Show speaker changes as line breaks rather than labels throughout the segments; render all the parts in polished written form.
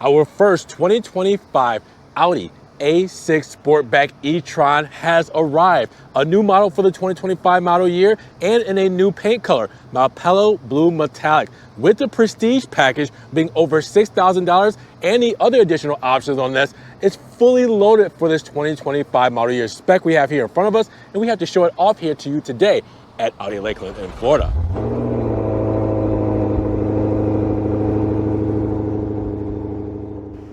Our first 2025 Audi A6 Sportback eTron has arrived. A new model for the 2025 model year and in a new paint color, Malpelo Blue Metallic, with the Prestige package being over $6,000 and the other additional options on this. It's fully loaded for this 2025 model year spec we have here in front of us, and we have to show it off here to you today at Audi Lakeland in Florida.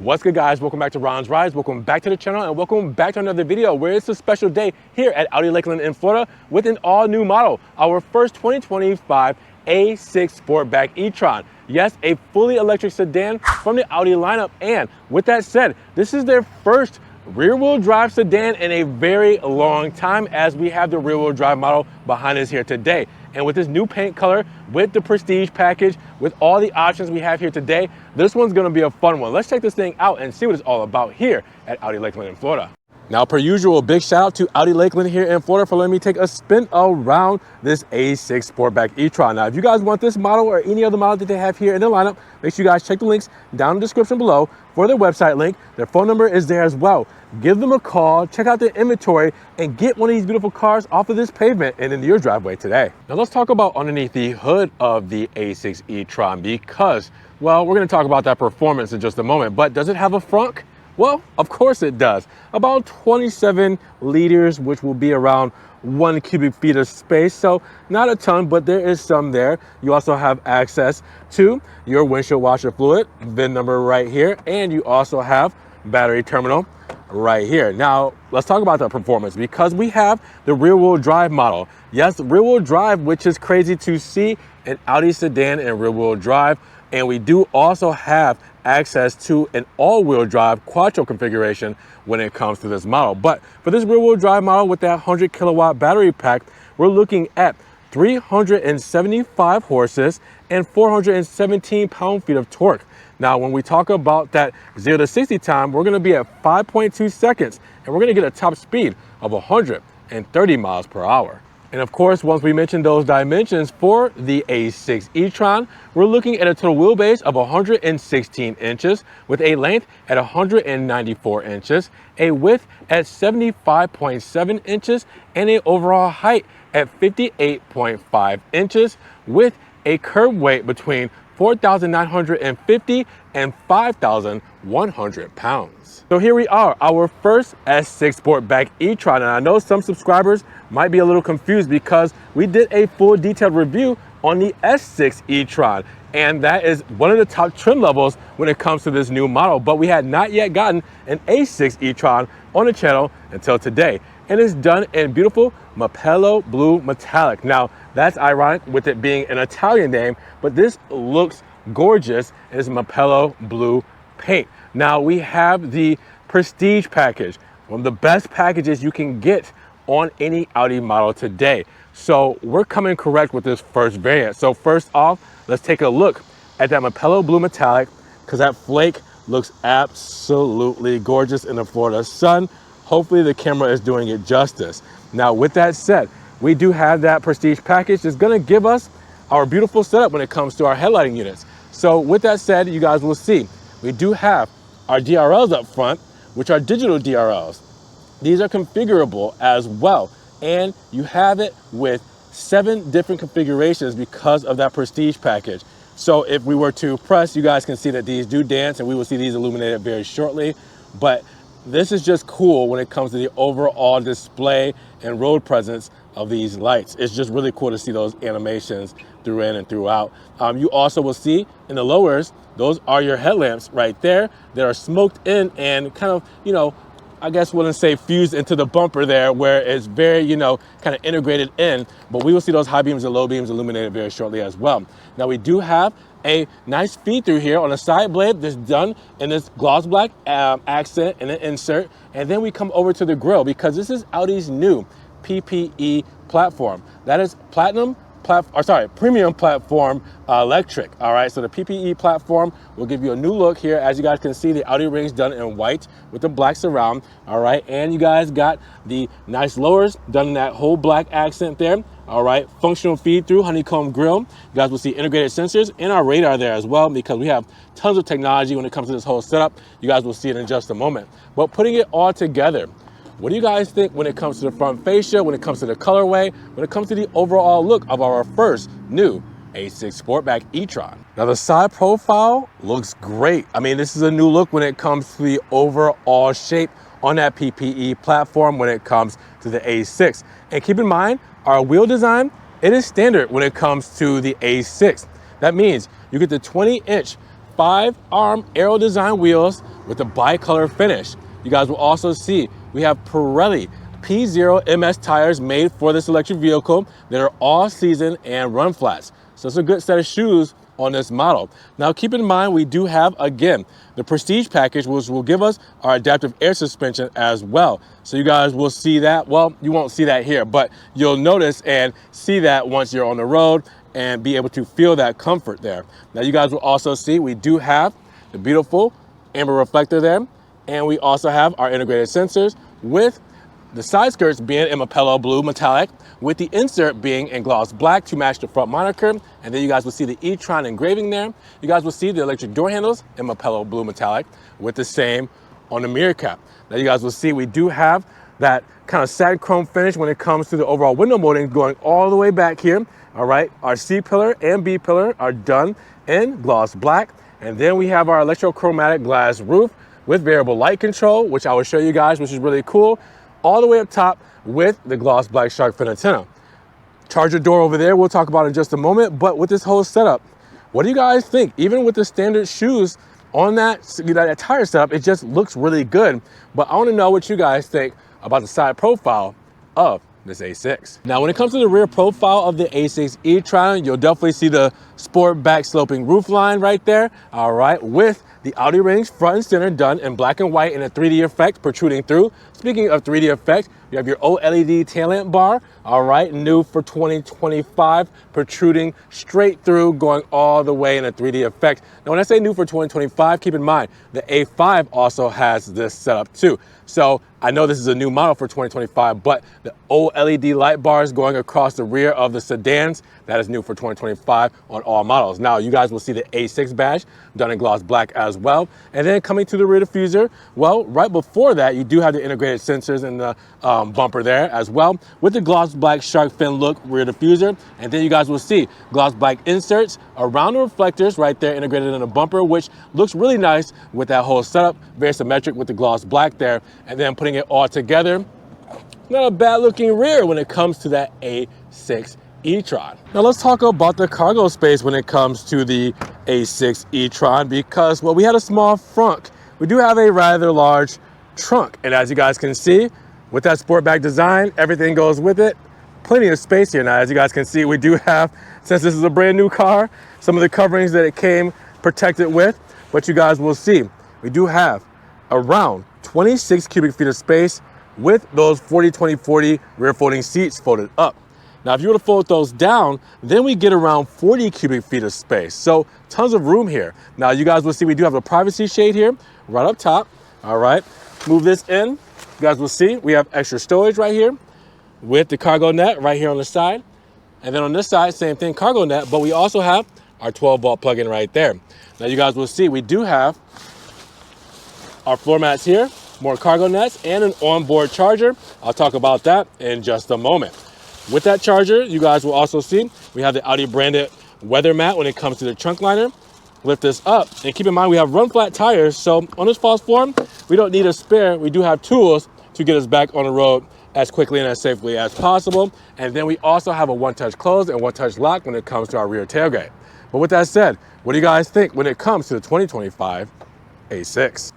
What's good, guys? Welcome back to Ron's Rides. Welcome back to the channel and welcome back to another video where it's a special day here at Audi Lakeland in Florida with an all new model, our first 2025 A6 Sportback eTron. Yes, a fully electric sedan from the Audi lineup. And with that said, this is their first rear-wheel drive sedan in a very long time, as we have the rear-wheel drive model behind us here today. And with this new paint color, with the Prestige package, with all the options we have here today, this one's gonna be a fun one. Let's check this thing out and see what it's all about here at Audi Lakeland in Florida. Now, per usual, big shout out to Audi Lakeland here in Florida for letting me take a spin around this A6 Sportback eTron. Now, if you guys want this model or any other model that they have here in the lineup, make sure you guys check the links down in the description below for their website link. Their phone number is there as well. Give them a call, check out their inventory, and get one of these beautiful cars off of this pavement and into your driveway today. Now, let's talk about underneath the hood of the A6 eTron because, well, we're gonna talk about that performance in just a moment, but does it have a frunk? Well, of course it does. About 27 liters, which will be around 1 cubic feet of space. So not a ton, but there is some there. You also have access to your windshield washer fluid, VIN number right here. And you also have battery terminal right here. Now, let's talk about the performance because we have the rear wheel drive model. Yes, rear wheel drive, which is crazy to see an Audi sedan and rear wheel drive. And we do also have access to an all-wheel drive quattro configuration when it comes to this model. But for this rear-wheel drive model with that 100 kilowatt battery pack, we're looking at 375 horses and 417 pound-feet of torque. Now, when we talk about that 0 to 60 time, we're gonna be at 5.2 seconds, and we're gonna get a top speed of 130 miles per hour. And of course, once we mention those dimensions for the A6 eTron, we're looking at a total wheelbase of 116 inches with a length at 194 inches, a width at 75.7 inches, and an overall height at 58.5 inches with a curb weight between 4,950 and 5,100 pounds. So here we are, our first S6 Sportback eTron. And I know some subscribers might be a little confused because we did a full detailed review on the S6 eTron. And that is one of the top trim levels when it comes to this new model. But we had not yet gotten an A6 eTron on the channel until today. And it's done in beautiful Malpelo Blue Metallic. Now, that's ironic with it being an Italian name, but this looks gorgeous. It's Malpelo Blue paint. Now, we have the Prestige package, one of the best packages you can get on any Audi model today. So we're coming correct with this first variant. So first off, let's take a look at that Malpelo Blue Metallic because that flake looks absolutely gorgeous in the Florida sun. Hopefully the camera is doing it justice. Now, with that said, we do have that Prestige package that's gonna give us our beautiful setup when it comes to our headlighting units. So with that said, you guys will see, we do have our DRLs up front, which are digital DRLs. These are configurable as well. And you have it with 7 different configurations because of that Prestige package. So if we were to press, you guys can see that these do dance and we will see these illuminated very shortly. But this is just cool when it comes to the overall display and road presence of these lights. It's just really cool to see those animations through in and throughout. You also will see in the lowers, those are your headlamps right there that are smoked in and kind of, you know, I guess wouldn't say fused into the bumper there where it's very, you know, kind of integrated in, but we will see those high beams and low beams illuminated very shortly as well. Now we do have a nice feed through here on the side blade that's done in this gloss black accent and an insert. And then we come over to the grille because this is Audi's new PPE platform. That is Platinum premium platform electric. All right, so the PPE platform will give you a new look here. As you guys can see, the Audi rings done in white with the black surround. All right, and you guys got the nice lowers done in that whole black accent there. All right, functional feed through honeycomb grille. You guys will see integrated sensors and our radar there as well, because we have tons of technology when it comes to this whole setup. You guys will see it in just a moment. But putting it all together, what do you guys think when it comes to the front fascia, when it comes to the colorway, when it comes to the overall look of our first new A6 Sportback eTron? Now the side profile looks great. I mean, this is a new look when it comes to the overall shape on that PPE platform when it comes to the A6. And keep in mind, our wheel design, it is standard when it comes to the A6. That means you get the 20-inch 5-arm aero design wheels with a bicolor finish. You guys will also see we have Pirelli P0 MS tires made for this electric vehicle that are all season and run flats. So it's a good set of shoes on this model. Now keep in mind, we do have, again, the Prestige package, which will give us our adaptive air suspension as well. So you guys will see that. Well, you won't see that here, but you'll notice and see that once you're on the road and be able to feel that comfort there. Now you guys will also see we do have the beautiful amber reflector there, and we also have our integrated sensors with the side skirts being in Malpelo Blue metallic, with the insert being in gloss black to match the front moniker. And then you guys will see the e-tron engraving there. You guys will see the electric door handles in Malpelo Blue metallic with the same on the mirror cap. Now you guys will see we do have that kind of satin chrome finish when it comes to the overall window molding going all the way back here. All right, our C pillar and B pillar are done in gloss black. And then we have our electrochromatic glass roof with variable light control, which I will show you guys, which is really cool, all the way up top with the gloss black shark fin antenna. Charger door over there, we'll talk about in just a moment. But with this whole setup, what do you guys think? Even with the standard shoes on that tire setup, it just looks really good. But I want to know what you guys think about the side profile of this A6. Now, when it comes to the rear profile of the A6 eTron, you'll definitely see the Sportback sloping roof line right there. All right, with the Audi rings front and center done in black and white in a 3D effect protruding through. Speaking of 3D effect, you have your OLED tail lamp bar, all right, new for 2025, protruding straight through, going all the way in a 3D effect. Now, when I say new for 2025, keep in mind, the A5 also has this setup too. So I know this is a new model for 2025, but the OLED light bars going across the rear of the sedans, that is new for 2025 on all models. Now, you guys will see the A6 badge done in gloss black as well. And then coming to the rear diffuser, well, right before that, you do have the integrated sensors in the bumper there as well, with the gloss black shark fin look rear diffuser. And then you guys will see gloss black inserts around the reflectors right there integrated in the bumper, which looks really nice with that whole setup, very symmetric with the gloss black there. And then putting it all together, not a bad looking rear when it comes to that A6 eTron. Now let's talk about the cargo space when it comes to the A6 eTron, because well, we had a small front, we do have a rather large trunk. And as you guys can see, with that Sportback design, everything goes with it. Plenty of space here. Now, as you guys can see, we do have, since this is a brand new car, some of the coverings that it came protected with, but you guys will see, we do have around 26 cubic feet of space with those 40-20-40 rear folding seats folded up. Now, if you were to fold those down, then we get around 40 cubic feet of space. So tons of room here. Now, you guys will see we do have a privacy shade here right up top. All right, move this in. You guys will see we have extra storage right here with the cargo net right here on the side. And then on this side, same thing, cargo net, but we also have our 12-volt plug-in right there. Now, you guys will see we do have our floor mats here, more cargo nets, and an onboard charger. I'll talk about that in just a moment. With that charger, you guys will also see we have the Audi branded weather mat when it comes to the trunk liner. Lift this up, and keep in mind we have run flat tires, so on this false form, we don't need a spare. We do have tools to get us back on the road as quickly and as safely as possible. And then we also have a one-touch close and one-touch lock when it comes to our rear tailgate. But with that said, what do you guys think when it comes to the 2025 A6?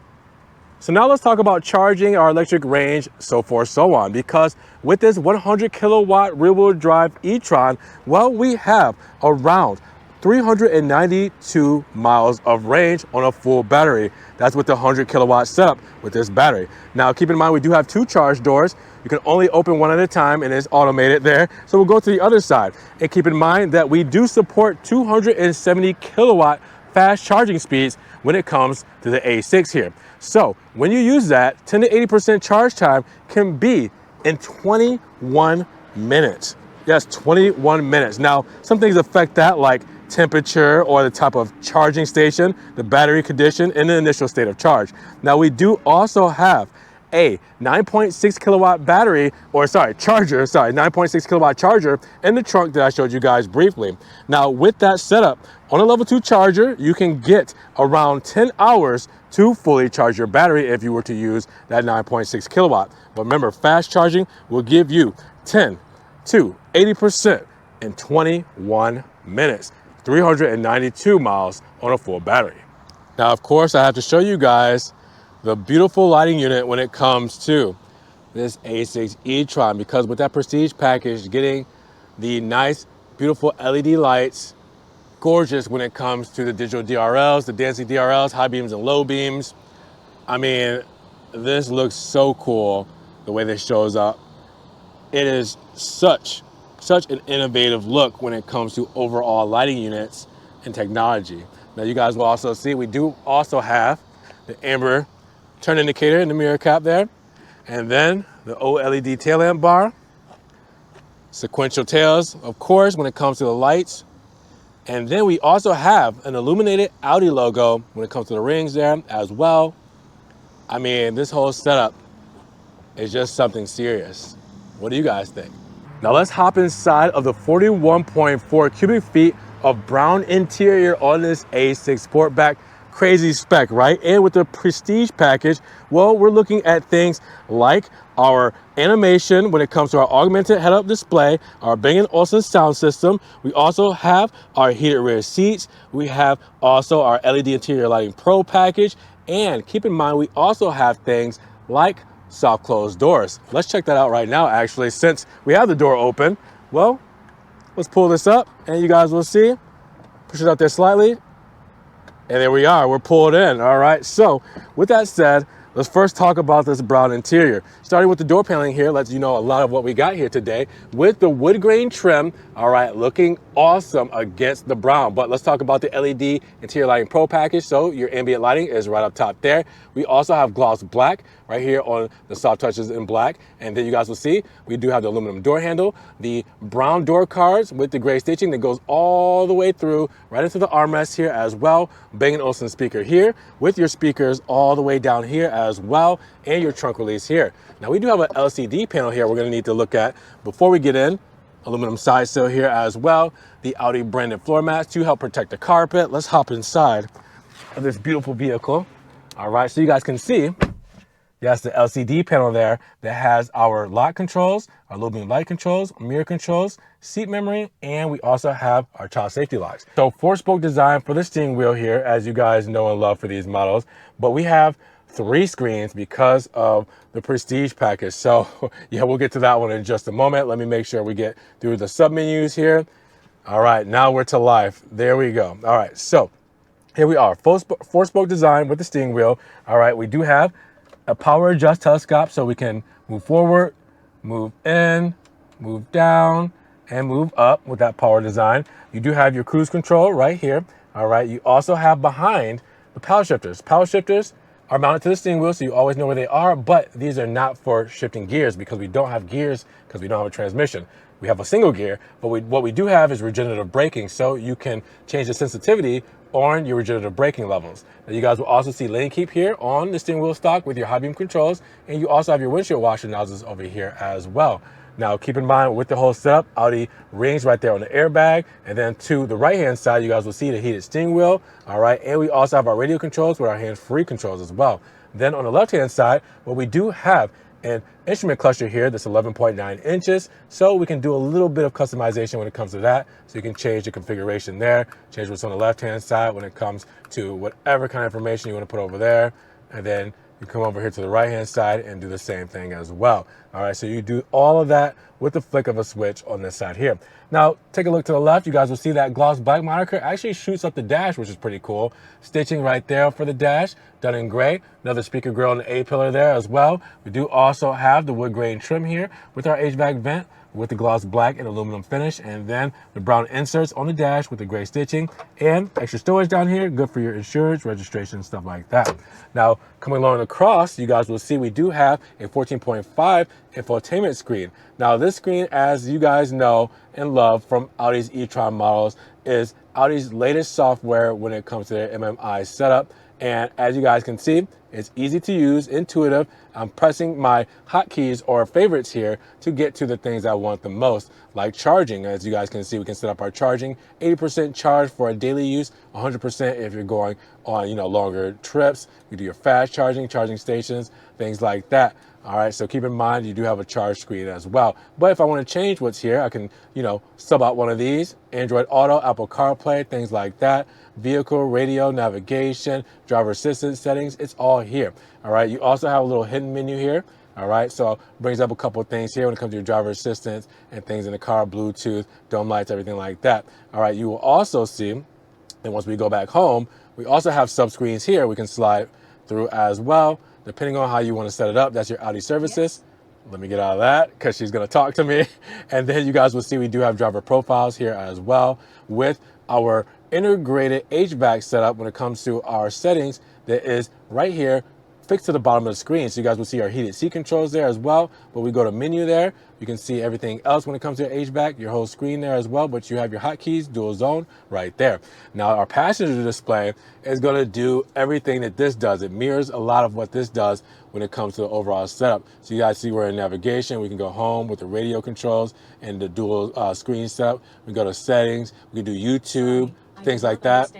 So now let's talk about charging, our electric range, so forth, so on, because with this 100 kilowatt rear wheel drive e-tron, well, we have around 392 miles of range on a full battery. That's with the 100 kilowatt setup with this battery. Now, keep in mind, we do have 2 charge doors. You can only open one at a time and it's automated there. So we'll go to the other side. And keep in mind that we do support 270 kilowatt fast charging speeds when it comes to the A6 here. So when you use that, 10 to 80% charge time can be in 21 minutes. Yes, 21 minutes. Now, some things affect that, like temperature or the type of charging station, the battery condition, and the initial state of charge. Now, we do also have a 9.6 kilowatt battery, charger, 9.6 kilowatt charger in the trunk that I showed you guys briefly. Now, with that setup, on a level 2 charger, you can get around 10 hours to fully charge your battery if you were to use that 9.6 kilowatt. But remember, fast charging will give you 10 to 80% in 21 minutes, 392 miles on a full battery. Now, of course, I have to show you guys the beautiful lighting unit when it comes to this A6 e-tron, because with that prestige package, getting the nice, beautiful LED lights, gorgeous when it comes to the digital DRLs, the dancing DRLs, high beams and low beams. I mean, this looks so cool the way this shows up. It is such an innovative look when it comes to overall lighting units and technology. Now, you guys will also see we do also have the amber turn indicator in the mirror cap there, and then the OLED tail lamp bar, sequential tails, of course, when it comes to the lights. And then we also have an illuminated Audi logo when it comes to the rings there as well. I mean, this whole setup is just something serious. What do you guys think? Now let's hop inside of the 41.4 cubic feet of brown interior on this A6 Sportback. Crazy spec, right? And with the prestige package, well, we're looking at things like our animation when it comes to our augmented head-up display, our Bang & Olufsen sound system. We also have our heated rear seats. We have also our LED interior lighting pro package. And keep in mind, we also have things like soft closed doors. Let's check that out right now, actually, since we have the door open. Well, let's pull this up and you guys will see. Push it out there slightly. And there we are, we're pulled in, all right? So with that said, let's first talk about this brown interior. Starting with the door paneling here, lets you know a lot of what we got here today with the wood grain trim, all right, looking awesome against the brown. But let's talk about the LED interior lighting pro package. So your ambient lighting is right up top there. We also have gloss black right here on the soft touches in black. And then you guys will see, we do have the aluminum door handle, the brown door cards with the gray stitching that goes all the way through right into the armrest here as well. Bang & Olufsen speaker here with your speakers all the way down here as well, and your trunk release here. Now we do have an LCD panel here we're gonna need to look at before we get in. Aluminum side sill here as well. The Audi branded floor mats to help protect the carpet. Let's hop inside of this beautiful vehicle. All right, so you guys can see, yes, the LCD panel there that has our lock controls, our low beam light controls, mirror controls, seat memory, and we also have our child safety locks. So 4-spoke design for the steering wheel here, as you guys know and love for these models, but we have 3 screens because of the prestige package. So yeah, we'll get to that one in just a moment. Let me make sure we get through the sub menus here. All right, now we're to life. There we go. All right, so here we are, 4-spoke design with the steering wheel. All right, we do have a power adjust telescope so we can move forward, move in, move down, and move up with that power design. You do have your cruise control right here. All right, you also have behind the power shifters. Power shifters are mounted to the steering wheel, so you always know where they are, but these are not for shifting gears because we don't have gears because we don't have a transmission. We have a single gear, but what we do have is regenerative braking, so you can change the sensitivity on your regenerative braking levels. Now you guys will also see lane keep here on the steering wheel stock with your high beam controls, and you also have your windshield washer nozzles over here as well. Now keep in mind with the whole setup, Audi rings right there on the airbag, and then to the right hand side you guys will see the heated steering wheel, all right, and we also have our radio controls with our hands-free controls as well. Then on the left hand side, what we do have an instrument cluster here that's 11.9 inches, so we can do a little bit of customization when it comes to that. So you can change the configuration there, change what's on the left hand side when it comes to whatever kind of information you want to put over there, and then You come over here to the right-hand side and do the same thing as well. All right, so you do all of that with the flick of a switch on this side here. Now, take a look to the left. You guys will see that gloss black moniker actually shoots up the dash, which is pretty cool. Stitching right there for the dash, done in gray. Another speaker grill on the A-pillar there as well. We do also have the wood grain trim here with our HVAC vent, with the gloss black and aluminum finish, and then the brown inserts on the dash with the gray stitching and extra storage down here, good for your insurance, registration, stuff like that. Now, coming along across, you guys will see we do have a 14.5 infotainment screen. Now, this screen, as you guys know and love from Audi's e-tron models, is Audi's latest software when it comes to their MMI setup. And as you guys can see, it's easy to use, intuitive. I'm pressing my hotkeys or favorites here to get to the things I want the most, like charging. As you guys can see, we can set up our charging, 80% charge for a daily use, 100% if you're going on, longer trips. You do your fast charging, charging stations, things like that. All right, so keep in mind, you do have a charge screen as well. But if I want to change what's here, I can, sub out one of these, Android Auto, Apple CarPlay, things like that. Vehicle, radio, navigation, driver assistance settings, it's all here. All right, you also have a little hidden menu here. All right, so brings up a couple of things here when it comes to your driver assistance and things in the car, Bluetooth, dome lights, everything like that. All right, you will also see, and once we go back home, we also have sub screens here we can slide through as well, depending on how you want to set it up. That's your Audi services. Let me get out of that because she's going to talk to me. And then you guys will see we do have driver profiles here as well with our integrated HVAC setup when it comes to our settings that is right here fixed to the bottom of the screen. So you guys will see our heated seat controls there as well. But we go to menu there, you can see everything else when it comes to your HVAC, your whole screen there as well, but you have your hotkeys, dual zone right there. Now our passenger display is going to do everything that this does. It mirrors a lot of what this does when it comes to the overall setup. So you guys see we're in navigation. We can go home with the radio controls and the dual screen setup. We go to settings, we can do YouTube, things like that.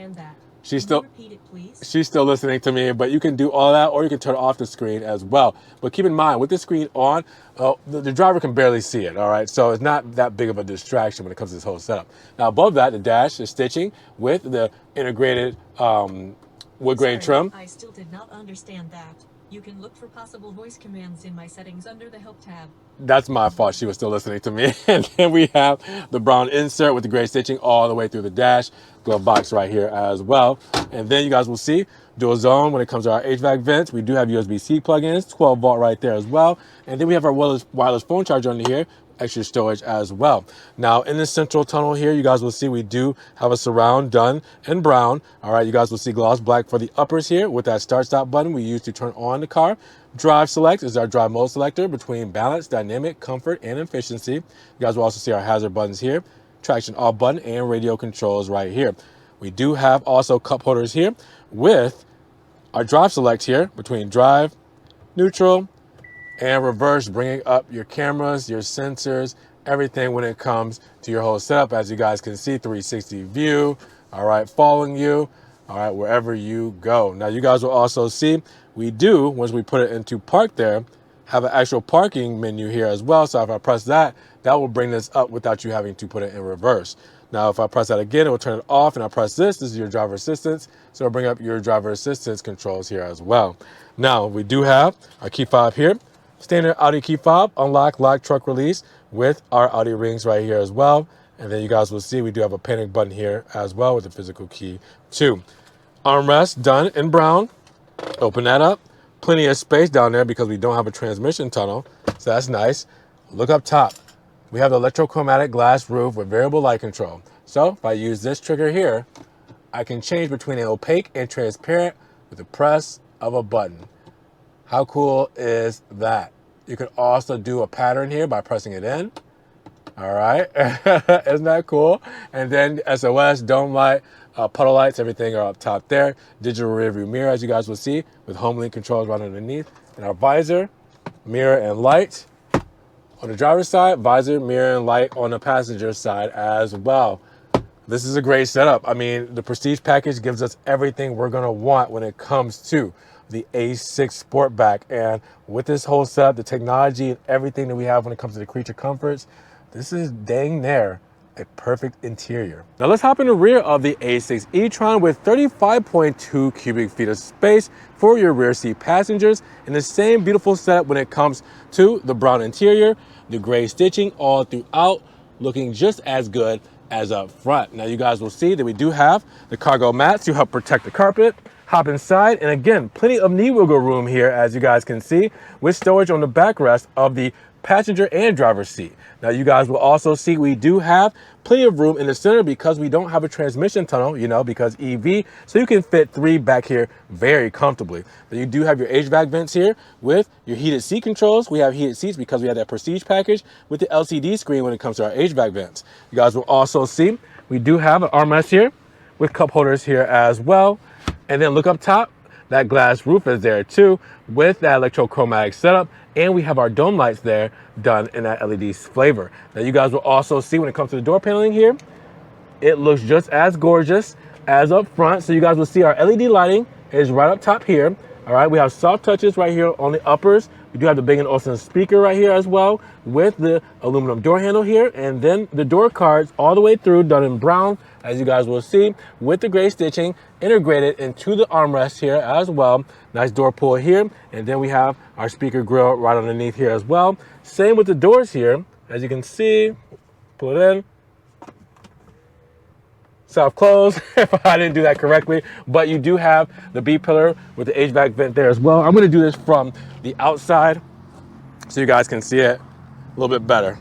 She's still listening to me, but you can do all that, or you can turn off the screen as well. But keep in mind, with the screen on, the driver can barely see it, all right? So it's not that big of a distraction when it comes to this whole setup. Now, above that, the dash is stitching with the integrated wood grain trim.
I still did not understand that. You can look for possible voice commands in my settings under the Help tab.
That's my fault. She was still listening to me. And then we have the brown insert with the gray stitching all the way through the dash. Glove box right here as well. And then you guys will see dual zone when it comes to our HVAC vents. We do have USB-C plugins, 12 volt right there as well. And then we have our wireless phone charger under here, extra storage as well. Now in the central tunnel here, you guys will see we do have a surround done in brown. All right, you guys will see gloss black for the uppers here with that start stop button we use to turn on the car. Drive select is our drive mode selector between balance, dynamic, comfort, and efficiency. You guys will also see our hazard buttons here, traction off button, and radio controls right here. We do have also cup holders here with our drive select here between drive, neutral, and reverse, bringing up your cameras, your sensors, everything when it comes to your whole setup. As you guys can see, 360 view, all right, following you, all right, wherever you go. Now, you guys will also see we do, once we put it into park there, have an actual parking menu here as well. So if I press that, that will bring this up without you having to put it in reverse. Now, if I press that again, it will turn it off, and I press this is your driver assistance. So it'll bring up your driver assistance controls here as well. Now, we do have our key fob here. Standard Audi key fob, unlock, lock, truck release with our Audi rings right here as well. And then you guys will see we do have a panic button here as well with the physical key too. Armrest done in brown. Open that up. Plenty of space down there because we don't have a transmission tunnel. So that's nice. Look up top. We have the electrochromatic glass roof with variable light control. So if I use this trigger here, I can change between an opaque and transparent with the press of a button. How cool is that? You can also do a pattern here by pressing it in. All right, isn't that cool? And then SOS, dome light, puddle lights, everything are up top there. Digital rear view mirror, as you guys will see, with home link controls right underneath. And our visor, mirror, and light. On the driver's side, visor, mirror, and light on the passenger side as well. This is a great setup. I mean, the Prestige package gives us everything we're gonna want when it comes to the A6 Sportback. And with this whole setup, the technology and everything that we have when it comes to the creature comforts, this is dang near a perfect interior. Now let's hop in the rear of the A6 e-tron with 35.2 cubic feet of space for your rear seat passengers, and the same beautiful setup when it comes to the brown interior, the gray stitching all throughout, looking just as good as up front. Now you guys will see that we do have the cargo mats to help protect the carpet. Hop inside, and again, plenty of knee wiggle room here, as you guys can see, with storage on the backrest of the passenger and driver's seat. Now you guys will also see we do have plenty of room in the center because we don't have a transmission tunnel, you know, because EV, so you can fit 3 back here very comfortably. But you do have your HVAC vents here with your heated seat controls. We have heated seats because we have that Prestige package with the LCD screen when it comes to our HVAC vents. You guys will also see we do have an armrest here with cup holders here as well. And then look up top, that glass roof is there too with that electrochromatic setup, and we have our dome lights there done in that LED flavor. Now you guys will also see when it comes to the door paneling here, it looks just as gorgeous as up front. So you guys will see our LED lighting is right up top here. All right, we have soft touches right here on the uppers. We do have the Bang & Olufsen speaker right here as well with the aluminum door handle here, and then the door cards all the way through done in brown, as you guys will see, with the gray stitching integrated into the armrest here as well. Nice door pull here, and then we have our speaker grill right underneath here as well. Same with the doors here, as you can see, pull it in. Self-close if I didn't do that correctly, but you do have the B pillar with the HVAC vent there as well. I'm going to do this from the outside so you guys can see it a little bit better.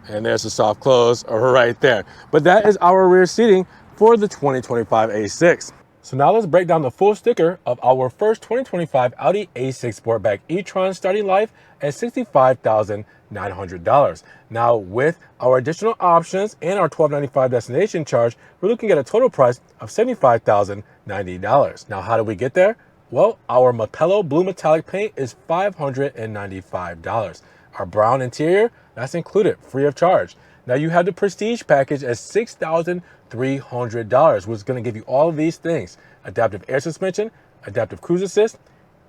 And there's the soft close right there. But that is our rear seating for the 2025 A6. So now let's break down the full sticker of our first 2025 Audi A6 Sportback e-tron, starting life at $65,900. Now with our additional options and our $12.95 destination charge, we're looking at a total price of $75,090. Now how do we get there? Well, our Malpelo Blue metallic paint is $595. Our brown interior, that's included free of charge. Now you have the Prestige package at $6,300, which is going to give you all of these things: adaptive air suspension, adaptive cruise assist,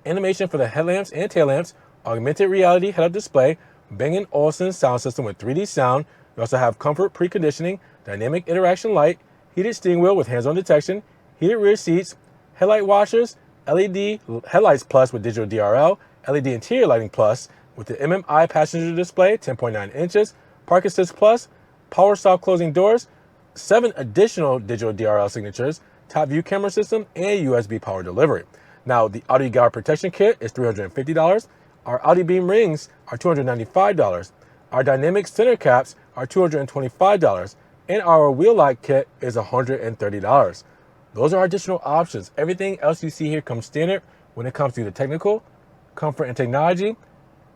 animation for the headlamps and tail lamps, augmented reality head-up display, Bang & Olufsen sound system with 3D sound. You also have comfort preconditioning, dynamic interaction light, heated steering wheel with hands-on detection, heated rear seats, headlight washers, LED headlights plus with digital DRL, LED interior lighting plus with the MMI passenger display, 10.9 inches, Park Assist Plus, power soft closing doors, 7 additional digital DRL signatures, top view camera system, and USB power delivery. Now, the Audi guard protection kit is $350. Our Audi beam rings are $295. Our dynamic center caps are $225. And our wheel lock kit is $130. Those are additional options. Everything else you see here comes standard when it comes to the technical, comfort and technology,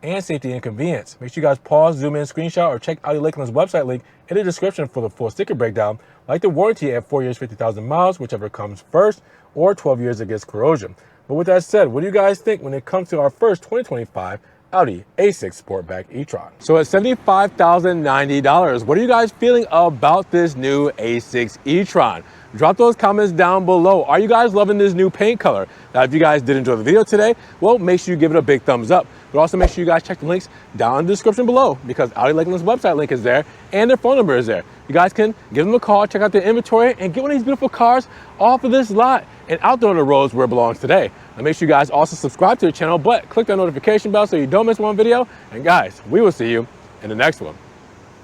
and safety and convenience. Make sure you guys pause, zoom in, screenshot, or check Audi Lakeland's website link in the description for the full sticker breakdown, like the warranty at 4 years, 50,000 miles, whichever comes first, or 12 years against corrosion. But with that said, what do you guys think when it comes to our first 2025 Audi A6 Sportback e-tron? So at $75,090, what are you guys feeling about this new A6 e-tron? Drop those comments down below. Are you guys loving this new paint color? Now, if you guys did enjoy the video today, well, make sure you give it a big thumbs up. But also make sure you guys check the links down in the description below, because Audi Lakeland's website link is there and their phone number is there. You guys can give them a call, check out their inventory, and get one of these beautiful cars off of this lot and out there on the roads where it belongs today. Now make sure you guys also subscribe to the channel, but click that notification bell so you don't miss one video. And guys, we will see you in the next one.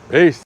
Peace.